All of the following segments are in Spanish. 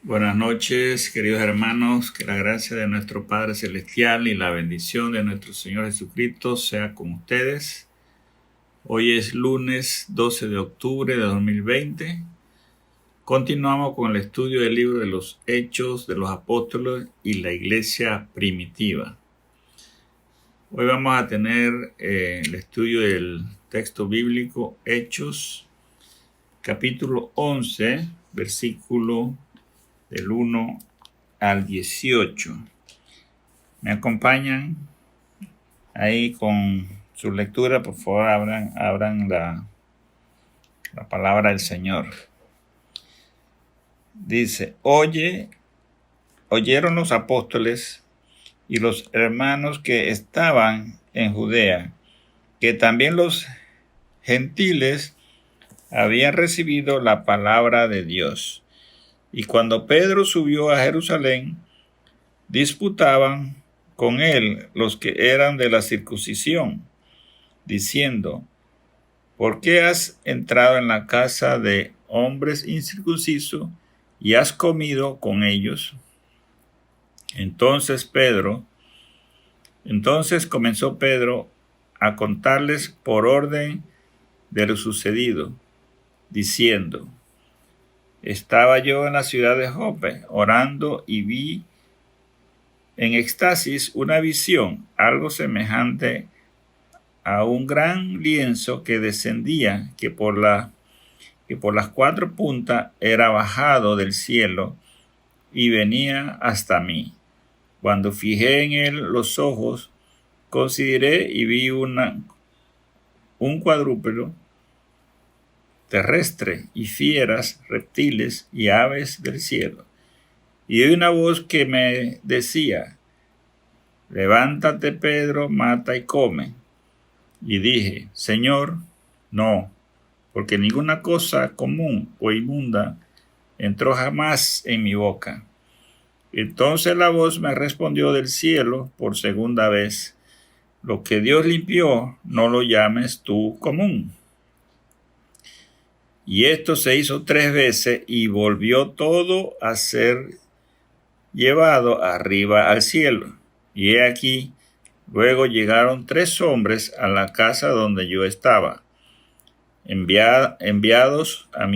Buenas noches, queridos hermanos, que la gracia de nuestro Padre Celestial y la bendición de nuestro Señor Jesucristo sea con ustedes. Hoy es lunes 12 de octubre de 2020. Continuamos con el estudio del libro de los Hechos de los Apóstoles y la Iglesia Primitiva. Hoy vamos a tener el estudio del texto bíblico Hechos, capítulo 11, versículo del 1 al 18. ¿Me acompañan ahí con su lectura? Por favor, abran la palabra del Señor. Dice: oyeron los apóstoles y los hermanos que estaban en Judea, que también los gentiles habían recibido la palabra de Dios. Y cuando Pedro subió a Jerusalén, disputaban con él los que eran de la circuncisión, diciendo: ¿por qué has entrado en la casa de hombres incircuncisos y has comido con ellos? Entonces comenzó Pedro a contarles por orden de lo sucedido, diciendo: estaba yo en la ciudad de Jope orando y vi en éxtasis una visión, algo semejante a un gran lienzo que descendía, que por las cuatro puntas era bajado del cielo y venía hasta mí. Cuando fijé en él los ojos, consideré y vi un cuadrúpedo terrestre y fieras, reptiles y aves del cielo. Y oí una voz que me decía: levántate, Pedro, mata y come. Y dije: Señor, no, porque ninguna cosa común o inmunda entró jamás en mi boca. Entonces la voz me respondió del cielo por segunda vez: lo que Dios limpió, no lo llames tú común. Y esto se hizo 3 veces y volvió todo a ser llevado arriba al cielo. Y he aquí, luego llegaron 3 hombres a la casa donde yo estaba, enviados a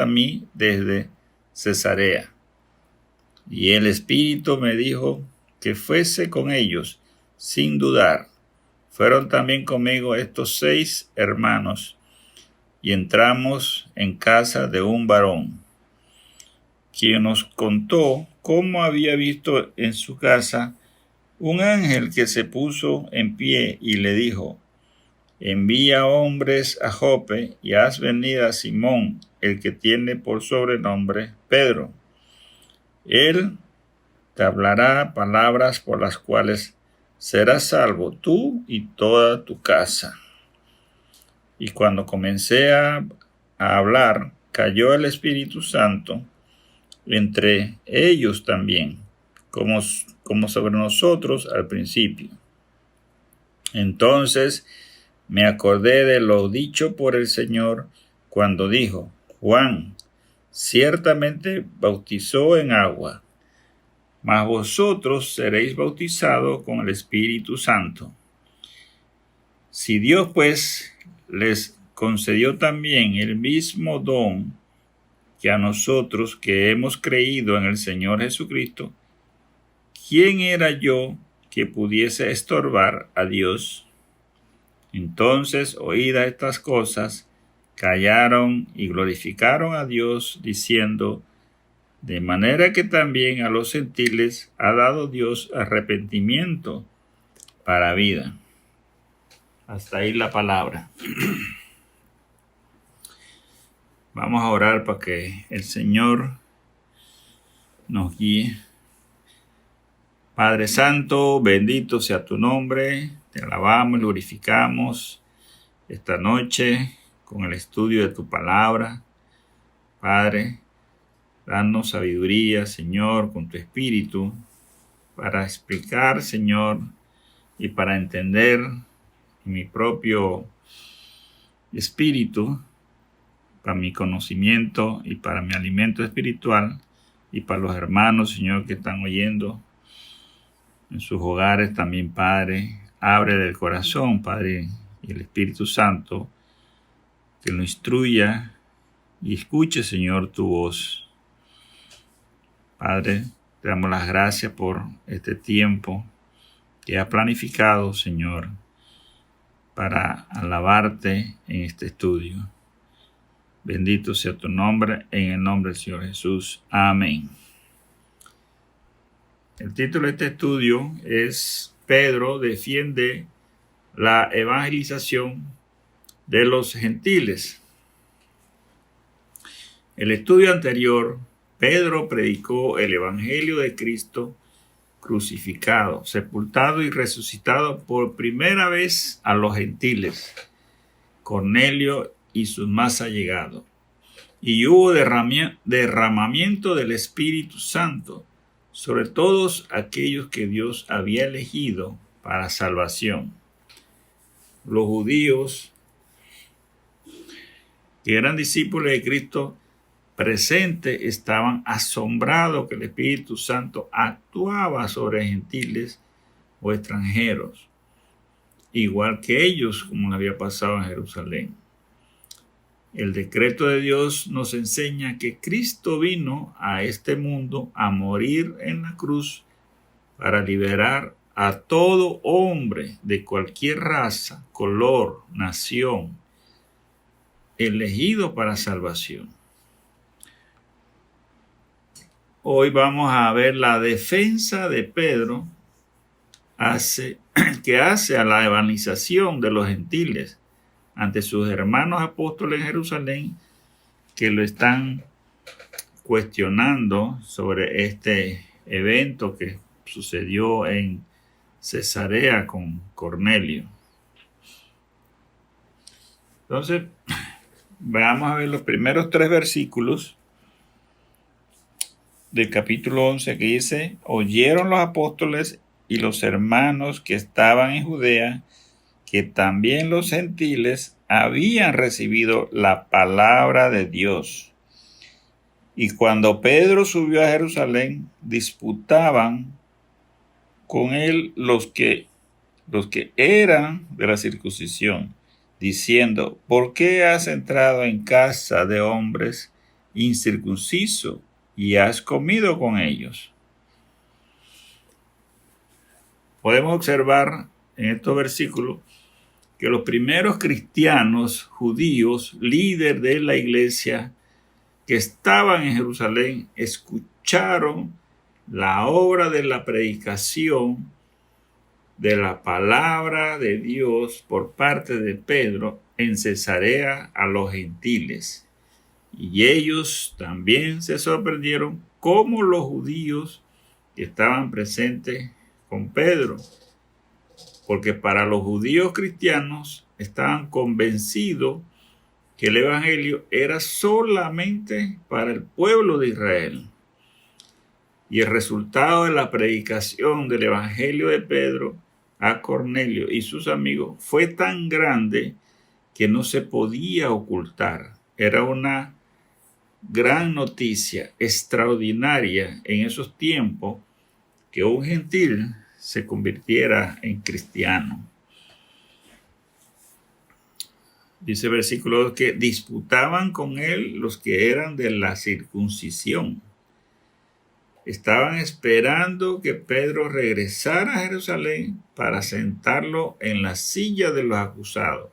mí desde Cesarea. Y el Espíritu me dijo que fuese con ellos, sin dudar. Fueron también conmigo estos 6 hermanos, y entramos en casa de un varón, quien nos contó cómo había visto en su casa un ángel que se puso en pie y le dijo: envía hombres a Jope y haz venir a Simón, el que tiene por sobrenombre Pedro. Él te hablará palabras por las cuales serás salvo tú y toda tu casa. Y cuando comencé a hablar, cayó el Espíritu Santo entre ellos también, como sobre nosotros al principio. Entonces me acordé de lo dicho por el Señor cuando dijo: Juan ciertamente bautizó en agua, mas vosotros seréis bautizados con el Espíritu Santo. Si Dios pues les concedió también el mismo don que a nosotros que hemos creído en el Señor Jesucristo, ¿quién era yo que pudiese estorbar a Dios? Entonces, oídas estas cosas, callaron y glorificaron a Dios, diciendo: de manera que también a los gentiles ha dado Dios arrepentimiento para vida. Hasta ahí la palabra. Vamos a orar para que el Señor nos guíe. Padre Santo, bendito sea tu nombre. Te alabamos y glorificamos esta noche con el estudio de tu palabra. Padre, danos sabiduría, Señor, con tu espíritu, para explicar, Señor, y para entender en mi propio espíritu, para mi conocimiento y para mi alimento espiritual, y para los hermanos, Señor, que están oyendo en sus hogares también, Padre. Abre el corazón, Padre, y el Espíritu Santo, que lo instruya y escuche, Señor, tu voz. Padre, te damos las gracias por este tiempo que has planificado, Señor, para alabarte en este estudio. Bendito sea tu nombre, en el nombre del Señor Jesús. Amén. El título de este estudio es Pedro defiende la evangelización de los gentiles. El estudio anterior, Pedro predicó el evangelio de Cristo crucificado, sepultado y resucitado por primera vez a los gentiles, Cornelio y sus más allegados. Y hubo derramamiento del Espíritu Santo sobre todos aquellos que Dios había elegido para salvación. Los judíos que eran discípulos de Cristo presentes estaban asombrados que el Espíritu Santo actuaba sobre gentiles o extranjeros, igual que ellos, como había pasado en Jerusalén. El decreto de Dios nos enseña que Cristo vino a este mundo a morir en la cruz para liberar a todo hombre de cualquier raza, color, nación, elegido para salvación. Hoy vamos a ver la defensa de Pedro que hace a la evangelización de los gentiles ante sus hermanos apóstoles en Jerusalén, que lo están cuestionando sobre este evento que sucedió en Cesarea con Cornelio. Entonces, vamos a ver los primeros 3 versículos del capítulo 11, que dice: oyeron los apóstoles y los hermanos que estaban en Judea que también los gentiles habían recibido la palabra de Dios. Y cuando Pedro subió a Jerusalén, disputaban con él los que eran de la circuncisión, diciendo: ¿por qué has entrado en casa de hombres incircuncisos y has comido con ellos? Podemos observar en estos versículos que los primeros cristianos judíos, líderes de la iglesia que estaban en Jerusalén, escucharon la obra de la predicación de la palabra de Dios por parte de Pedro en Cesarea a los gentiles. Y ellos también se sorprendieron como los judíos que estaban presentes con Pedro, porque para los judíos cristianos estaban convencidos que el evangelio era solamente para el pueblo de Israel. Y el resultado de la predicación del evangelio de Pedro a Cornelio y sus amigos fue tan grande que no se podía ocultar. Era una gran noticia, extraordinaria en esos tiempos, que un gentil se convirtiera en cristiano. Dice el versículo 2 que disputaban con él los que eran de la circuncisión. Estaban esperando que Pedro regresara a Jerusalén para sentarlo en la silla de los acusados.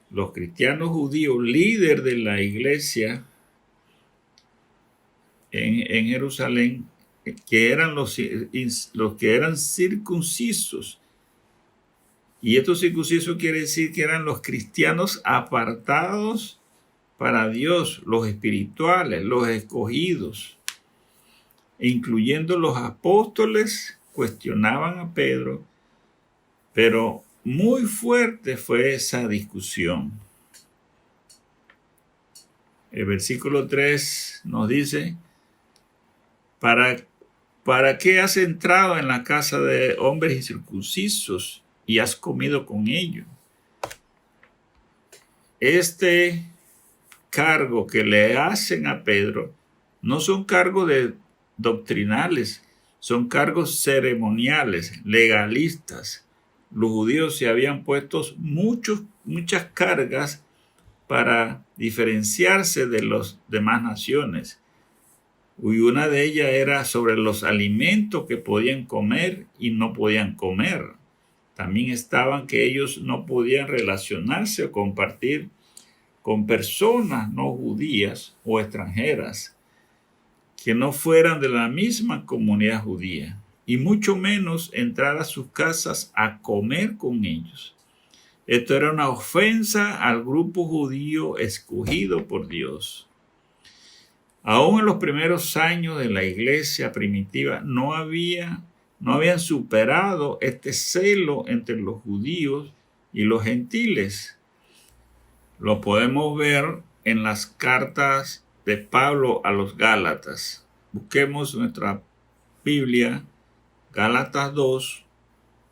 Los cristianos judíos, líderes de la iglesia en Jerusalén, que eran los que eran circuncisos. Y estos circuncisos quiere decir que eran los cristianos apartados para Dios, los espirituales, los escogidos. E incluyendo los apóstoles, cuestionaban a Pedro, pero muy fuerte fue esa discusión. El versículo 3 nos dice: ¿Para qué has entrado en la casa de hombres incircuncisos y has comido con ellos? Este cargos que le hacen a Pedro no son cargos doctrinales, son cargos ceremoniales, legalistas. Los judíos se habían puesto muchas cargas para diferenciarse de las demás naciones. Y una de ellas era sobre los alimentos que podían comer y no podían comer. También estaban que ellos no podían relacionarse o compartir con personas no judías o extranjeras que no fueran de la misma comunidad judía, y mucho menos entrar a sus casas a comer con ellos. Esto era una ofensa al grupo judío escogido por Dios. Aún en los primeros años de la iglesia primitiva no habían superado este celo entre los judíos y los gentiles. Lo podemos ver en las cartas de Pablo a los Gálatas. Busquemos nuestra Biblia, Gálatas 2,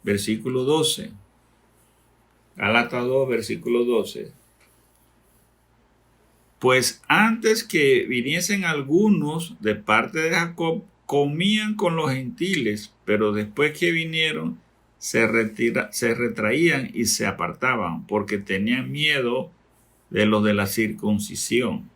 versículo 12. Gálatas 2, versículo 12. Pues antes que viniesen algunos de parte de Jacob, comían con los gentiles, pero después que vinieron, se retraían y se apartaban, porque tenían miedo de los de la circuncisión.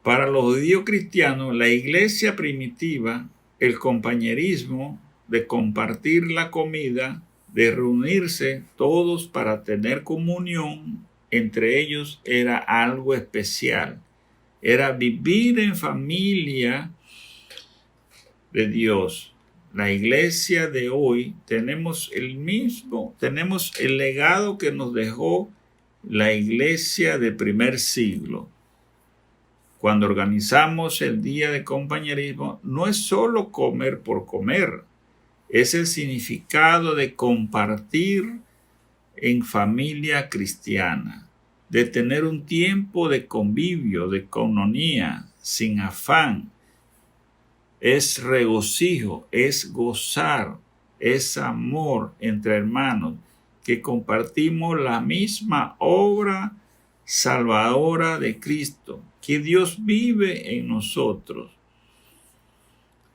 Para los judíos cristianos, la iglesia primitiva, el compañerismo de compartir la comida, de reunirse todos para tener comunión entre ellos, era algo especial. Era vivir en familia de Dios. La iglesia de hoy tenemos el legado que nos dejó la iglesia del primer siglo. Cuando organizamos el día de compañerismo, no es solo comer por comer, es el significado de compartir en familia cristiana, de tener un tiempo de convivio, de coinonía, sin afán. Es regocijo, es gozar, es amor entre hermanos, que compartimos la misma obra salvadora de Cristo, que Dios vive en nosotros.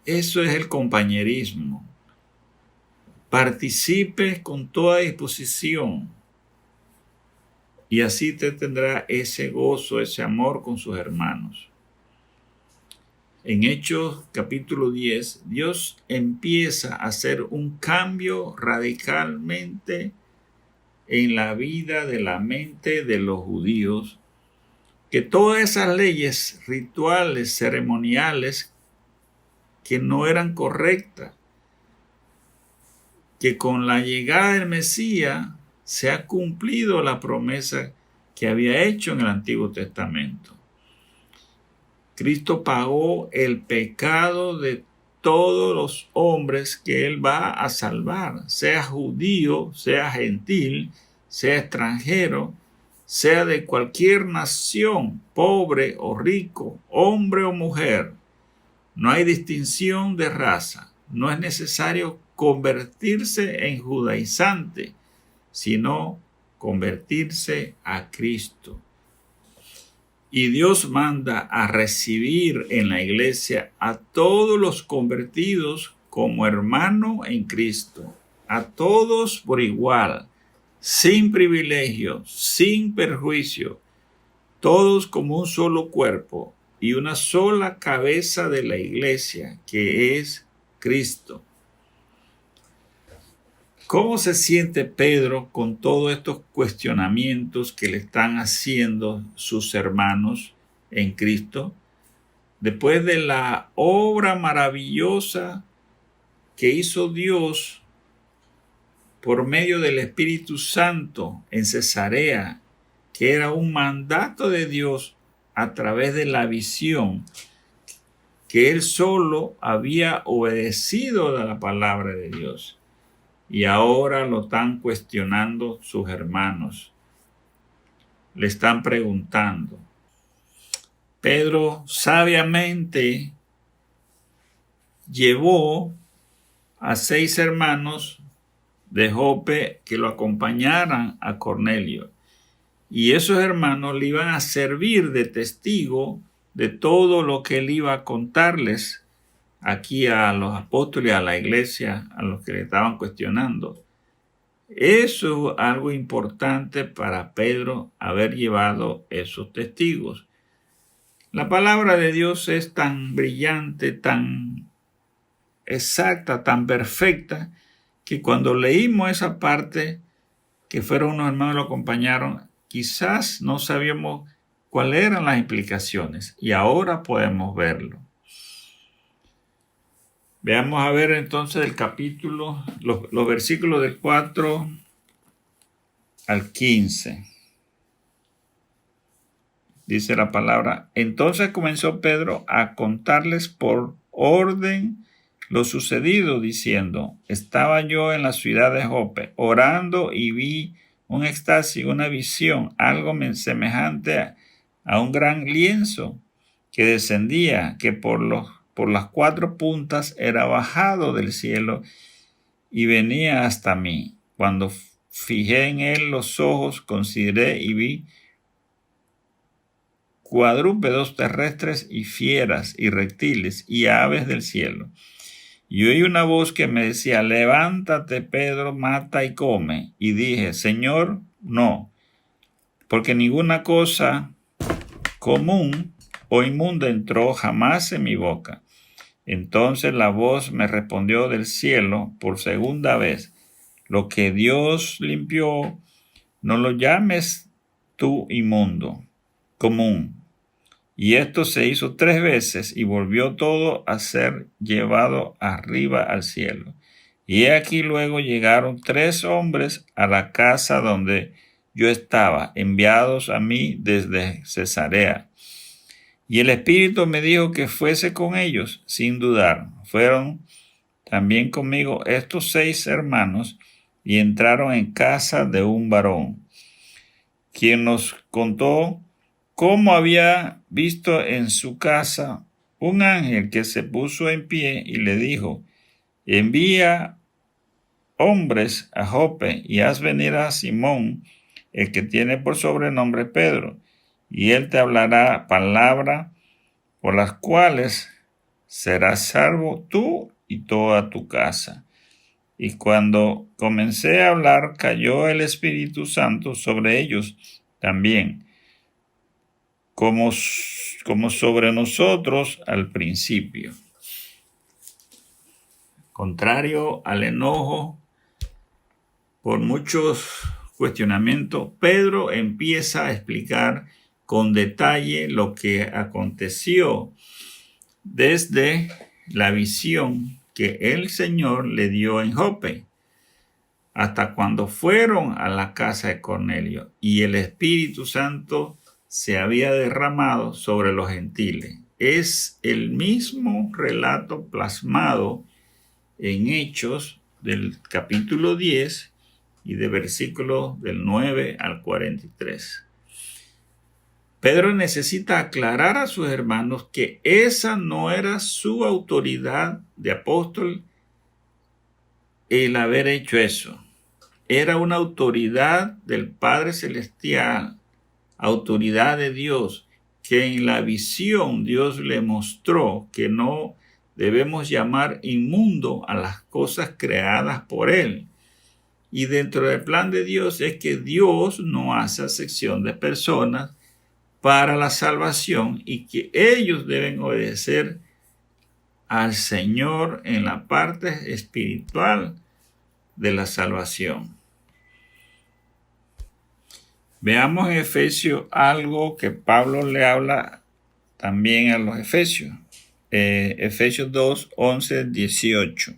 Eso es el compañerismo. Participe con toda disposición y así te tendrá ese gozo, ese amor con sus hermanos. En Hechos capítulo 10, Dios empieza a hacer un cambio radicalmente en la vida de la mente de los judíos, que todas esas leyes rituales, ceremoniales, que no eran correctas, que con la llegada del Mesías se ha cumplido la promesa que había hecho en el Antiguo Testamento. Cristo pagó el pecado de todos los hombres que Él va a salvar, sea judío, sea gentil, sea extranjero, sea de cualquier nación, pobre o rico, hombre o mujer. No hay distinción de raza. No es necesario convertirse en judaizante, sino convertirse a Cristo. Y Dios manda a recibir en la iglesia a todos los convertidos como hermanos en Cristo, a todos por igual, sin privilegio, sin perjuicio, todos como un solo cuerpo y una sola cabeza de la iglesia, que es Cristo. ¿Cómo se siente Pedro con todos estos cuestionamientos que le están haciendo sus hermanos en Cristo? Después de la obra maravillosa que hizo Dios por medio del Espíritu Santo en Cesarea, que era un mandato de Dios a través de la visión, que él solo había obedecido a la palabra de Dios. Y ahora lo están cuestionando sus hermanos. Le están preguntando. Pedro sabiamente llevó a 6 hermanos de Jope que lo acompañaran a Cornelio. y esos hermanos le iban a servir de testigo de todo lo que él iba a contarles aquí a los apóstoles, a la iglesia, a los que le estaban cuestionando. Eso es algo importante para Pedro, haber llevado esos testigos. La palabra de Dios es tan brillante, tan exacta, tan perfecta, que cuando leímos esa parte, que fueron unos hermanos que lo acompañaron, quizás no sabíamos cuáles eran las implicaciones, y ahora podemos verlo. Veamos a ver entonces el capítulo, los versículos del 4 al 15. Dice la palabra: entonces comenzó Pedro a contarles por orden lo sucedido, diciendo: estaba yo en la ciudad de Jope, orando, y vi un éxtasis, una visión, algo semejante a un gran lienzo que descendía, que por las 4 puntas era bajado del cielo y venía hasta mí. Cuando fijé en él los ojos, consideré y vi cuadrúpedos terrestres y fieras y reptiles y aves del cielo. Y oí una voz que me decía: levántate, Pedro, mata y come. Y dije: Señor, no, porque ninguna cosa común o inmunda entró jamás en mi boca. Entonces la voz me respondió del cielo por segunda vez: lo que Dios limpió, no lo llames tú inmundo, común. Y esto se hizo 3 veces, y volvió todo a ser llevado arriba al cielo. Y he aquí luego llegaron 3 hombres a la casa donde yo estaba, enviados a mí desde Cesarea. Y el Espíritu me dijo que fuese con ellos, sin dudar. Fueron también conmigo estos 6 hermanos, y entraron en casa de un varón, quien nos contó cómo había visto en su casa un ángel que se puso en pie y le dijo: envía hombres a Jope y haz venir a Simón, el que tiene por sobrenombre Pedro, y él te hablará palabra por las cuales serás salvo tú y toda tu casa. Y cuando comencé a hablar, cayó el Espíritu Santo sobre ellos también, como sobre nosotros al principio. Contrario al enojo por muchos cuestionamientos, Pedro empieza a explicar con detalle lo que aconteció desde la visión que el Señor le dio en Jope hasta cuando fueron a la casa de Cornelio y el Espíritu Santo se había derramado sobre los gentiles. Es el mismo relato plasmado en Hechos del capítulo 10 y de versículos del 9 al 43. Pedro necesita aclarar a sus hermanos que esa no era su autoridad de apóstol el haber hecho eso. Era una autoridad del Padre Celestial, autoridad de Dios, que en la visión Dios le mostró que no debemos llamar inmundo a las cosas creadas por Él. Y dentro del plan de Dios es que Dios no hace acepción de personas para la salvación y que ellos deben obedecer al Señor en la parte espiritual de la salvación. Veamos en Efesios algo que Pablo le habla también a los Efesios. Efesios 2, 11, 18.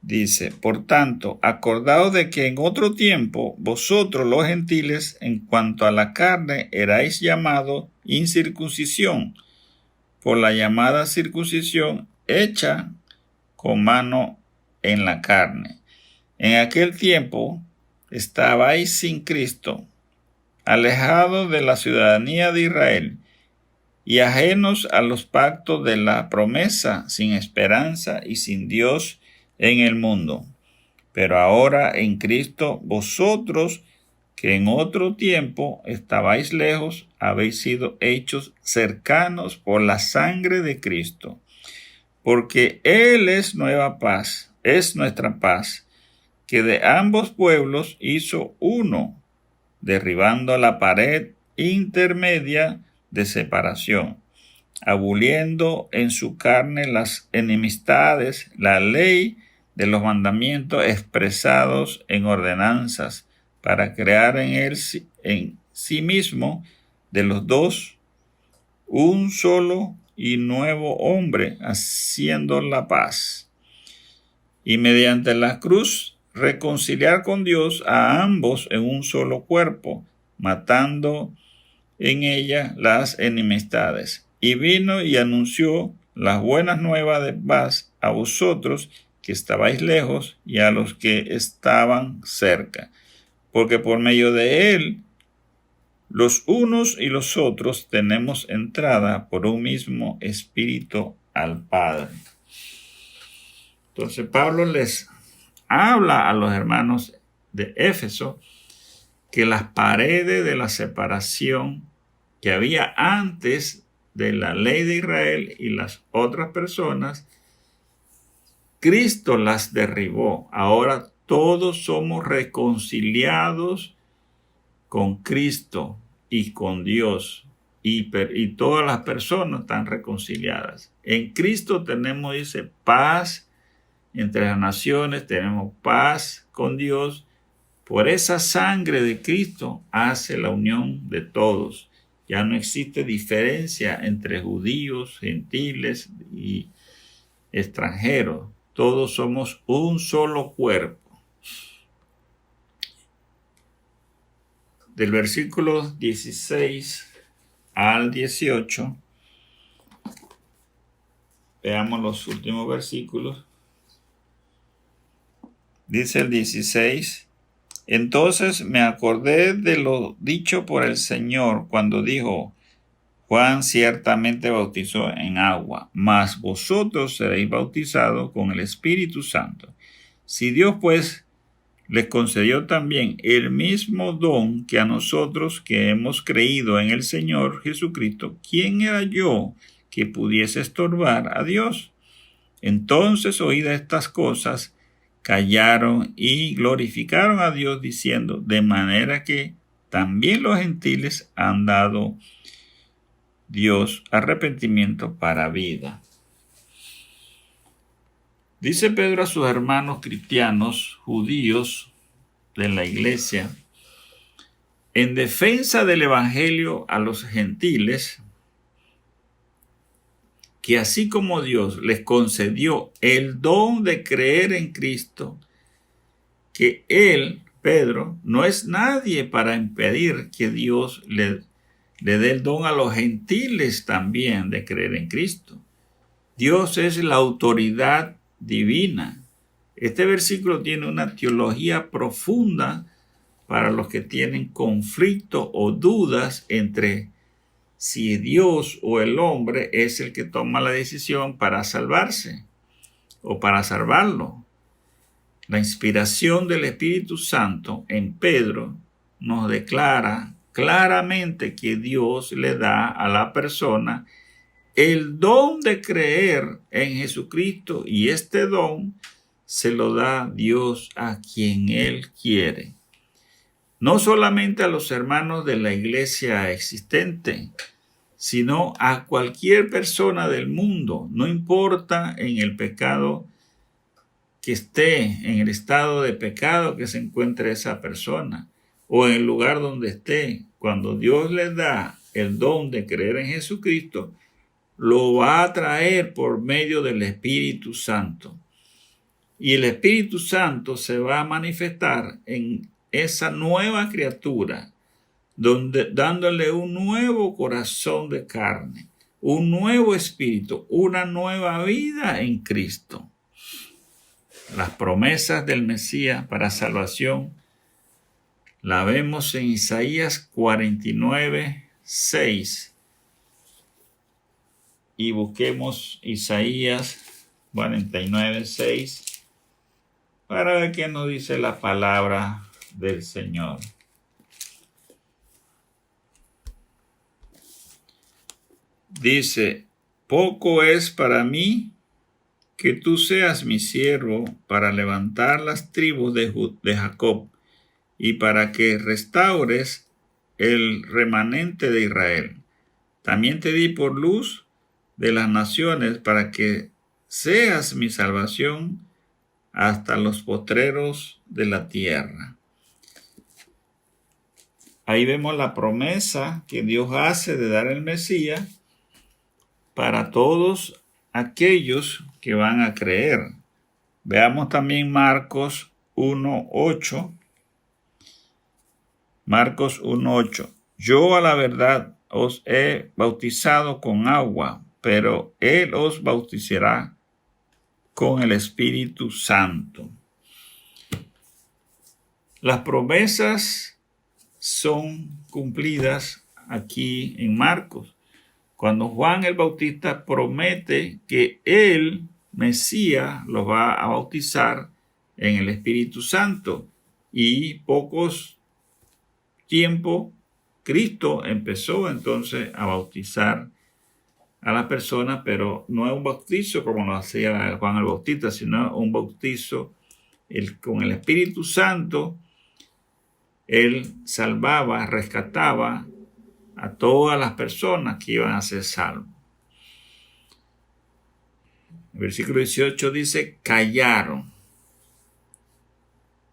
Dice: por tanto, acordaos de que en otro tiempo vosotros los gentiles, en cuanto a la carne, erais llamados incircuncisión, por la llamada circuncisión hecha con mano en la carne. En aquel tiempo estabais sin Cristo, alejados de la ciudadanía de Israel y ajenos a los pactos de la promesa, sin esperanza y sin Dios en el mundo. Pero ahora en Cristo vosotros, que en otro tiempo estabais lejos, habéis sido hechos cercanos por la sangre de Cristo, porque Él es nueva paz, es nuestra paz, que de ambos pueblos hizo uno, derribando la pared intermedia de separación, aboliendo en su carne las enemistades, la ley de los mandamientos expresados en ordenanzas, para crear en sí mismo de los dos un solo y nuevo hombre, haciendo la paz, y mediante la cruz reconciliar con Dios a ambos en un solo cuerpo, matando en ella las enemistades. Y vino y anunció las buenas nuevas de paz a vosotros que estabais lejos y a los que estaban cerca, porque por medio de él los unos y los otros tenemos entrada por un mismo espíritu al Padre. Entonces Pablo les habla a los hermanos de Éfeso que las paredes de la separación que había antes de la ley de Israel y las otras personas, Cristo las derribó. Ahora todos somos reconciliados con Cristo y con Dios, y todas las personas están reconciliadas. En Cristo tenemos, dice, paz entre las naciones, tenemos paz con Dios. Por esa sangre de Cristo hace la unión de todos. Ya no existe diferencia entre judíos, gentiles y extranjeros. Todos somos un solo cuerpo. Del versículo 16 al 18, veamos los últimos versículos. Dice el 16: Entonces me acordé de lo dicho por el Señor cuando dijo: Juan ciertamente bautizó en agua, mas vosotros seréis bautizados con el Espíritu Santo. Si Dios pues les concedió también el mismo don que a nosotros que hemos creído en el Señor Jesucristo, ¿quién era yo que pudiese estorbar a Dios? Entonces, oídas estas cosas, callaron y glorificaron a Dios diciendo: de manera que también los gentiles han dado Dios arrepentimiento para vida. Dice Pedro a sus hermanos cristianos, judíos de la iglesia, en defensa del evangelio a los gentiles, que así como Dios les concedió el don de creer en Cristo, que él, Pedro, no es nadie para impedir que Dios le dé el don a los gentiles también de creer en Cristo. Dios es la autoridad divina. Este versículo tiene una teología profunda para los que tienen conflicto o dudas entre si Dios o el hombre es el que toma la decisión para salvarse o para salvarlo. La inspiración del Espíritu Santo en Pedro nos declara claramente que Dios le da a la persona el don de creer en Jesucristo, y este don se lo da Dios a quien Él quiere. No solamente a los hermanos de la iglesia existente, sino a cualquier persona del mundo, no importa en el pecado que esté, en el estado de pecado que se encuentre esa persona, o en el lugar donde esté. Cuando Dios le da el don de creer en Jesucristo, lo va a traer por medio del Espíritu Santo. Y el Espíritu Santo se va a manifestar en esa nueva criatura, dándole un nuevo corazón de carne, un nuevo espíritu, una nueva vida en Cristo. Las promesas del Mesías para salvación la vemos en Isaías 49, 6. Y busquemos Isaías 49, 6 para ver qué nos dice la palabra del Señor. dice, poco es para mí que tú seas mi siervo para levantar las tribus de Jacob y para que restaures el remanente de Israel. También te di por luz de las naciones para que seas mi salvación hasta los postreros de la tierra. Ahí vemos la promesa que Dios hace de dar el Mesías para todos aquellos que van a creer. Veamos también Marcos 1:8. Marcos 1:8. Yo a la verdad os he bautizado con agua, pero Él os bautizará con el Espíritu Santo. Las promesas son cumplidas aquí en Marcos, cuando Juan el Bautista promete que el Mesías los va a bautizar en el Espíritu Santo, y pocos tiempo Cristo empezó entonces a bautizar a las personas, pero no es un bautizo como lo hacía Juan el Bautista, sino un bautizo con el Espíritu Santo. Él salvaba, rescataba a todas las personas que iban a ser salvos. El versículo 18 dice, callaron.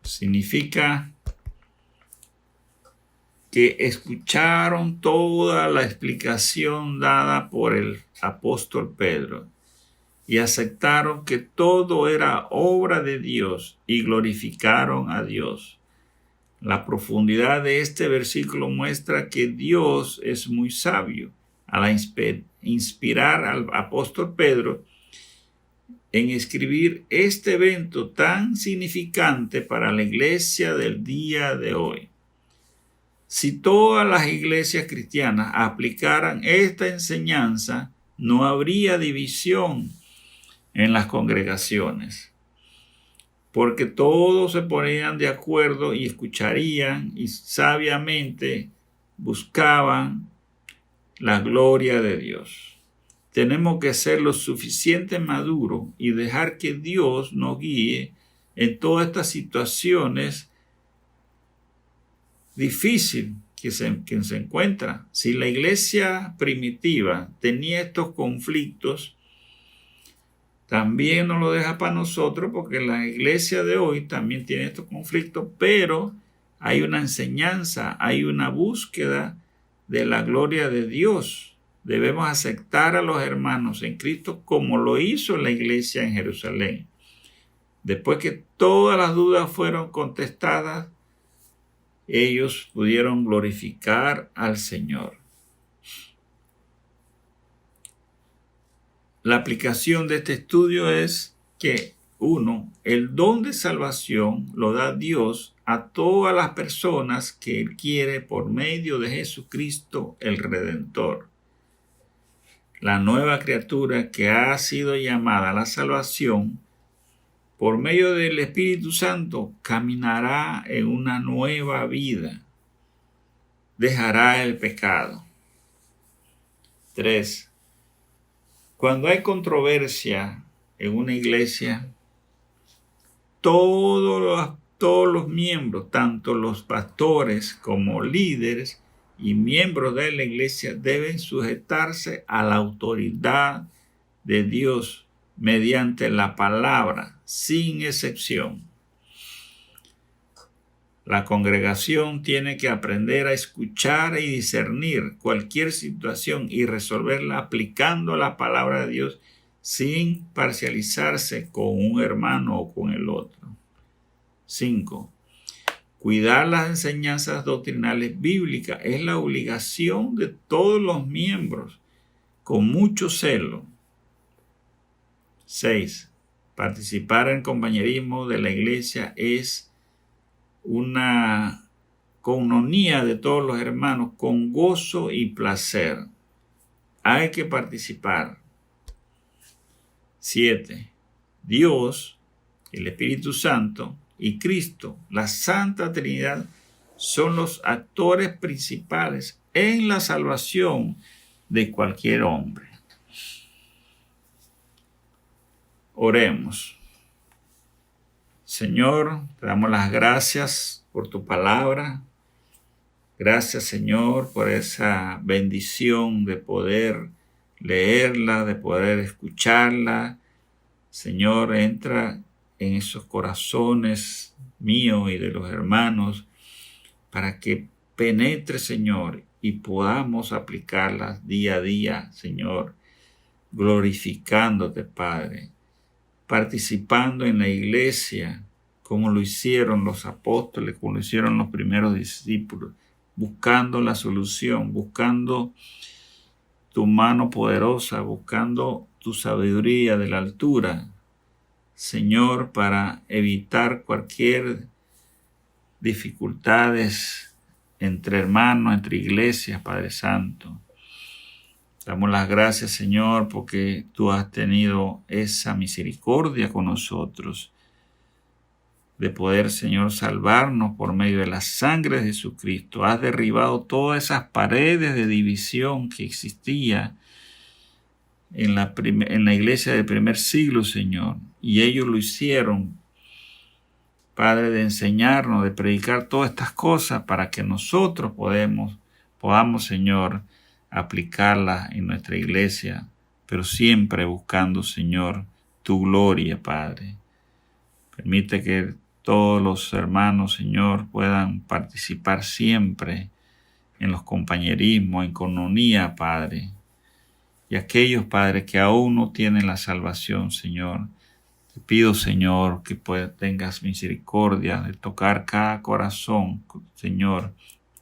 Significa que escucharon toda la explicación dada por el apóstol Pedro y aceptaron que todo era obra de Dios y glorificaron a Dios. La profundidad de este versículo muestra que Dios es muy sabio al inspirar al apóstol Pedro en escribir este evento tan significante para la iglesia del día de hoy. Si todas las iglesias cristianas aplicaran esta enseñanza, no habría división en las congregaciones, porque todos se ponían de acuerdo y escucharían y sabiamente buscaban la gloria de Dios. Tenemos que ser lo suficientemente maduros y dejar que Dios nos guíe en todas estas situaciones difícil que se encuentra. Si la iglesia primitiva tenía estos conflictos, también nos lo deja para nosotros, porque la iglesia de hoy también tiene estos conflictos, pero hay una enseñanza, hay una búsqueda de la gloria de Dios. Debemos aceptar a los hermanos en Cristo como lo hizo la iglesia en Jerusalén. Después que todas las dudas fueron contestadas, ellos pudieron glorificar al Señor. La aplicación de este estudio es que, 1. El don de salvación lo da Dios a todas las personas que Él quiere por medio de Jesucristo el Redentor. La nueva criatura que ha sido llamada a la salvación por medio del Espíritu Santo caminará en una nueva vida. Dejará el pecado. 3. Cuando hay controversia en una iglesia, todos los miembros, tanto los pastores como líderes y miembros de la iglesia, deben sujetarse a la autoridad de Dios mediante la palabra, sin excepción. La congregación tiene que aprender a escuchar y discernir cualquier situación y resolverla aplicando la palabra de Dios sin parcializarse con un hermano o con el otro. 5. Cuidar las enseñanzas doctrinales bíblicas es la obligación de todos los miembros con mucho celo. 6. Participar en el compañerismo de la iglesia es una coinonía de todos los hermanos con gozo y placer. Hay que participar. 7. Dios, el Espíritu Santo y Cristo, la Santa Trinidad, son los actores principales en la salvación de cualquier hombre. Oremos. Señor, te damos las gracias por tu palabra. Gracias, Señor, por esa bendición de poder leerla, de poder escucharla. Señor, entra en esos corazones míos y de los hermanos para que penetre, Señor, y podamos aplicarlas día a día, Señor, glorificándote, Padre, participando en la iglesia como lo hicieron los apóstoles, como lo hicieron los primeros discípulos, buscando la solución, buscando tu mano poderosa, buscando tu sabiduría de la altura, Señor, para evitar cualquier dificultades entre hermanos, entre iglesias, Padre Santo. Damos las gracias, Señor, porque tú has tenido esa misericordia con nosotros, de poder, Señor, salvarnos por medio de la sangre de Jesucristo. Has derribado todas esas paredes de división que existía en la iglesia del primer siglo, Señor. Y ellos lo hicieron, Padre, de enseñarnos, de predicar todas estas cosas para que nosotros podamos, Señor, aplicarlas en nuestra iglesia, pero siempre buscando, Señor, tu gloria, Padre. Permite que todos los hermanos, Señor, puedan participar siempre en los compañerismos, en coinonía, Padre. Y aquellos, Padre, que aún no tienen la salvación, Señor, te pido, Señor, que tengas misericordia de tocar cada corazón, Señor,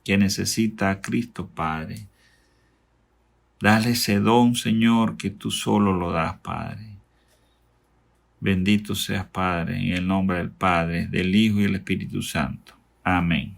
que necesita a Cristo, Padre. Dale ese don, Señor, que tú solo lo das, Padre. Bendito seas, Padre, en el nombre del Padre, del Hijo y del Espíritu Santo. Amén.